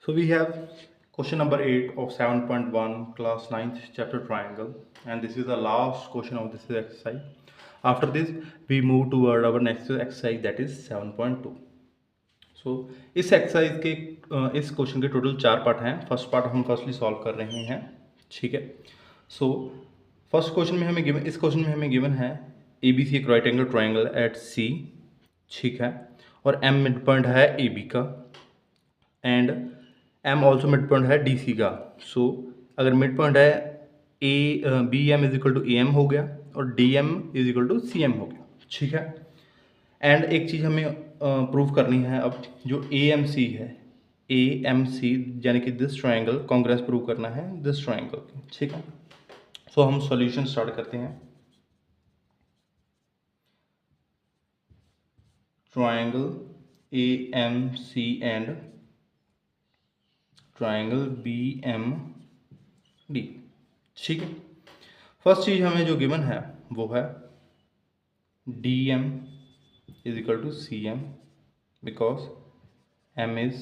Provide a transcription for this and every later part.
So we have question number 8 of 7.1 class 9th chapter triangle, and this is the last question of this exercise. After this we move toward our next exercise, that is 7.2. सो इस exercise के इस question के total 4 part हैं। First part हम firstly solve कर रहे हैं, ठीक है। सो फर्स्ट क्वेश्चन में हमें गिवन, इस क्वेश्चन में हमें गिवन है ए बी सी एक right angle triangle at C, ठीक है, और एम मिड पॉइंट है ए बी का and M also mid point है डी सी का। सो अगर मिड पॉइंट है A B M is equal to A M हो गया और D M is equal to C M हो गया, ठीक है। एंड एक चीज़ हमें प्रूव करनी है अब, जो ए एम सी है, ए एम सी यानी कि दिस ट्राइंगल कॉन्ग्रेंस प्रूव करना है दिस ट्राइंगल, ठीक है। सो हम सॉल्यूशन स्टार्ट करते हैं। Triangle A M C and triangle B M D, ठीक है। फर्स्ट चीज़ हमें जो गिवन है वो है D M is equal to Cm because M is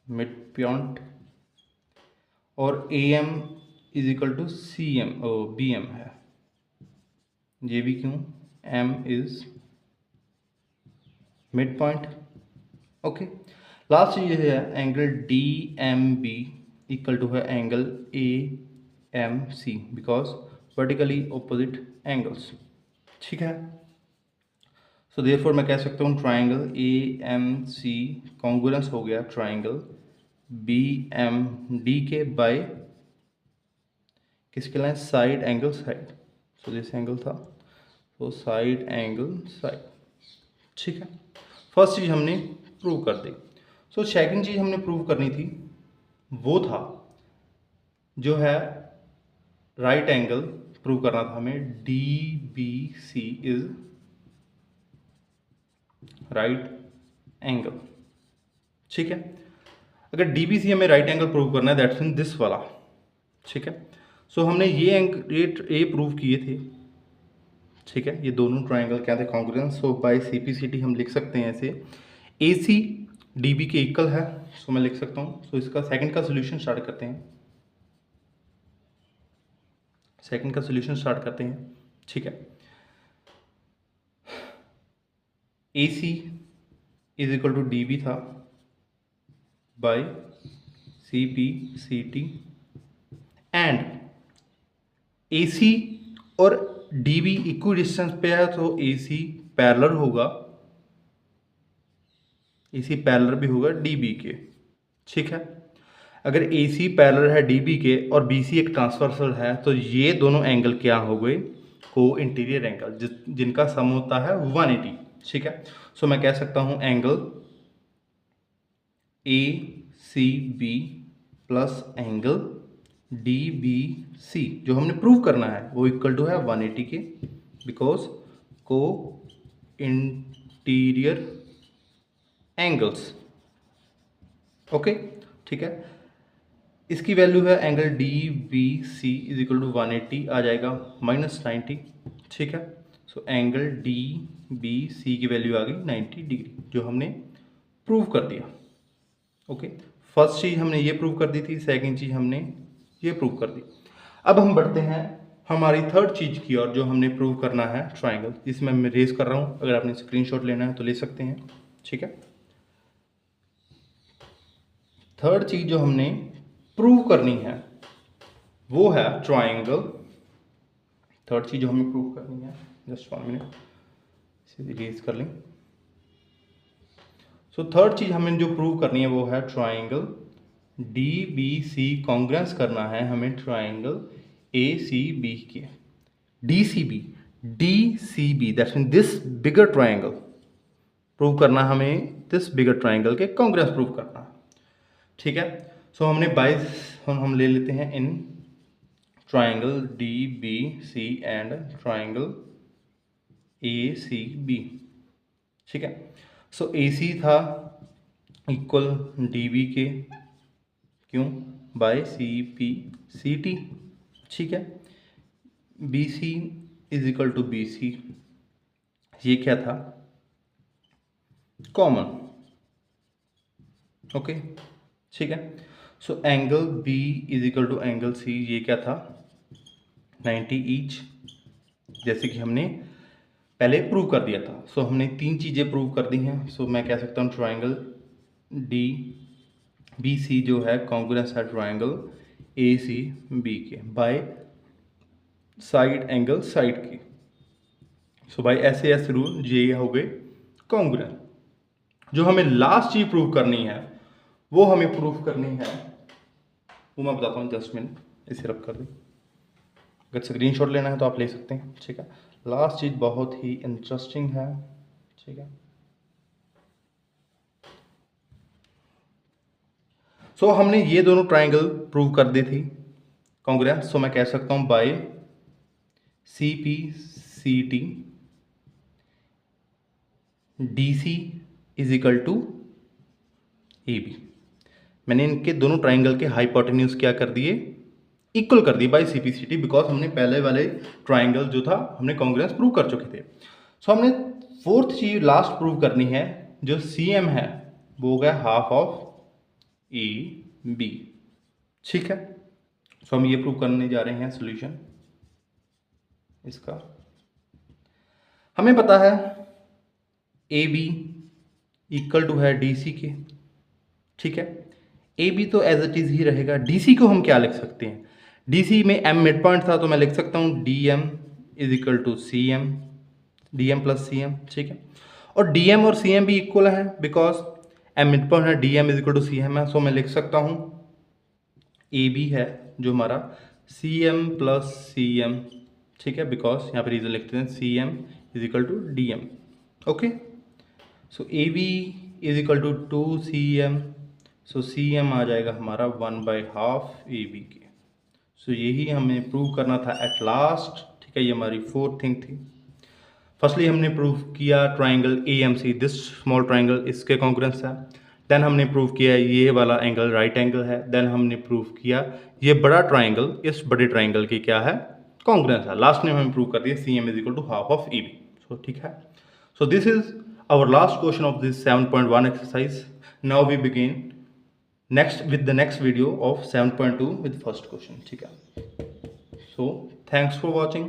midpoint और AM is equal to Cm BM है, ये भी क्यों, M is midpoint, okay. Last चीज है एंगल DMB इक्वल टू है angle AMC because vertically opposite angles, ठीक है। सो देयरफॉर मैं कह सकता हूँ triangle A M C congruence हो गया ट्राइंगल बी एम डी के बाय किसके line, side angle side. So this angle था, तो साइड एंगल साइड, ठीक है। फर्स्ट चीज़ हमने प्रूव कर दी। सो सेकंड चीज़ हमने प्रूव करनी थी वो था जो है राइट एंगल प्रूव करना था हमें, D B C is right angle, ठीक है। अगर डीबीसी हमें राइट एंगल प्रूव करना है दैट्स मीन दिस वाला, ठीक है। सो हमने ये प्रूव किए थे, ठीक है। ये दोनों ट्राइंगल क्या थे, कॉन्ग्रुएंस। सो बाय सीपीसीटी हम लिख सकते हैं ऐसे, ए सी डी बी के इक्वल है। सो मैं लिख सकता हूँ। सो इसका सेकंड का सोल्यूशन स्टार्ट करते हैं, ठीक है। A C is equal to D B था by C P C T and A C और डी बी इक्वल डिस्टेंस पे है, तो ए सी पैरेलल होगा, ए सी पैरेलल भी होगा डी बी के, ठीक है। अगर ए सी पैरेलल है डी बी के और बी सी एक ट्रांसवर्सल है, तो ये दोनों एंगल क्या हो गए, को इंटीरियर एंगल, जिनका सम होता है 180, ठीक है। सो मैं कह सकता हूं angle A C B plus angle D B C जो हमने प्रूव करना है वो इक्वल टू है 180 के, बिकॉज को इंटीरियर एंगल्स, ओके, ठीक है। इसकी वैल्यू है angle D B C is equal to 180 आ जाएगा -90, ठीक है। So angle D B C की वैल्यू आ गई 90 डिग्री, जो हमने प्रूव कर दिया, ओके। फर्स्ट चीज़ हमने ये प्रूव कर दी थी, सेकंड चीज़ हमने ये प्रूव कर दी। अब हम बढ़ते हैं हमारी थर्ड चीज़ की ओर, जो हमने प्रूव करना है ट्राइंगल, जिसमें मैं रेज कर रहा हूँ। अगर आपने स्क्रीनशॉट लेना है तो ले सकते हैं, ठीक है। थर्ड चीज़ जो हमने प्रूव करनी है वो है ट्राइंगल। थर्ड चीज़ जो हमें प्रूव करनी है, जस्ट 1 मिनट, इसे रेज कर लें। सो थर्ड चीज़ हमें जो प्रूव करनी है वो है triangle D B C congruence करना है हमें ट्राइंगल ए सी बी के, D C B that's mean this bigger triangle prove करना, हमें दिस बिगर ट्राइंगल के कॉन्ग्रुएंस प्रूव करना है, ठीक है। सो हमने 22 हम ले लेते हैं in triangle D B C and triangle A C B, ठीक है। सो ए सी था इक्वल डी बी के, क्यों, by C P C T, ठीक है। B C is equal to B C, ये क्या था, कॉमन, ओके, ठीक है। So angle B is equal to angle C, ये क्या था 90 ईच, जैसे कि हमने पहले प्रूव कर दिया था। सो हमने तीन चीज़ें प्रूव कर दी हैं। सो मैं कह सकता हूँ ट्राइंगल डी बी सी जो है कॉन्ग्रुएंस है ट्राइंगल ए सी बी के बाय साइड एंगल साइड की। सो बाय ऐसे ऐसे रूल ये हो गए कॉन्ग्रुएंट। जो हमें लास्ट चीज प्रूव करनी है वो हमें प्रूव करनी है, वो मैं बताता हूँ, 10 मिनट इसे रख कर दे। अगर स्क्रीनशॉट लेना है तो आप ले सकते हैं, ठीक है। लास्ट चीज बहुत ही इंटरेस्टिंग है, ठीक है। सो हमने ये दोनों ट्राइंगल प्रूव कर दी थी कॉन्ग्रुएंट। सो मैं कह सकता हूँ by C P C T D C is equal to A B. मैंने इनके दोनों ट्राइंगल के हाइपोटेन्यूज क्या कर दिए, इक्वल कर दिए by C P C T, because हमने पहले वाले ट्राइंगल जो था हमने कॉन्ग्रुएंस प्रूव कर चुके थे। सो हमने फोर्थ चीज लास्ट प्रूव करनी है, जो सी एम है वो हो गया हाफ ऑफ ए बी, ठीक है। सो हम ये प्रूव करने जा रहे हैं सॉल्यूशन इसका। हमें पता है ए बी इक्वल टू है डी सी के, ठीक है। ए बी तो एज इट इज ही रहेगा। डी सी को हम क्या लिख सकते हैं, डी सी में एम मिड पॉइंट था तो मैं लिख सकता हूँ D M is equal to C M, D M plus C M, ठीक है। और डी एम और सी एम भी इक्वल है बिकॉज एम मिड पॉइंट है, D M is equal to C M है। सो मैं लिख सकता हूँ ए बी है जो हमारा C M plus C M, ठीक है, बिकॉज यहाँ पर रीजन लिखते हैं C M is equal to D M, okay. So A B is equal to 2cm, so C M आ जाएगा हमारा 1/2 ए बी के। सो यही हमें प्रूव करना था एट लास्ट, ठीक है। ये हमारी फोर्थ थिंग थी। फर्स्टली हमने प्रूव किया triangle A M C, this small triangle इसके कॉन्ग्रुएंस है। देन हमने प्रूव किया ये वाला एंगल राइट एंगल है। देन हमने प्रूव किया ये बड़ा ट्राइंगल इस बड़े ट्राइंगल की क्या है कॉन्ग्रुएंस है। लास्ट में हमने प्रूव कर दिया C M is equal to half of A B, so ठीक है। So this is our last question of this 7.1 exercise. Now we begin with the next video of 7.2 with first question, ठीक है। So thanks for watching.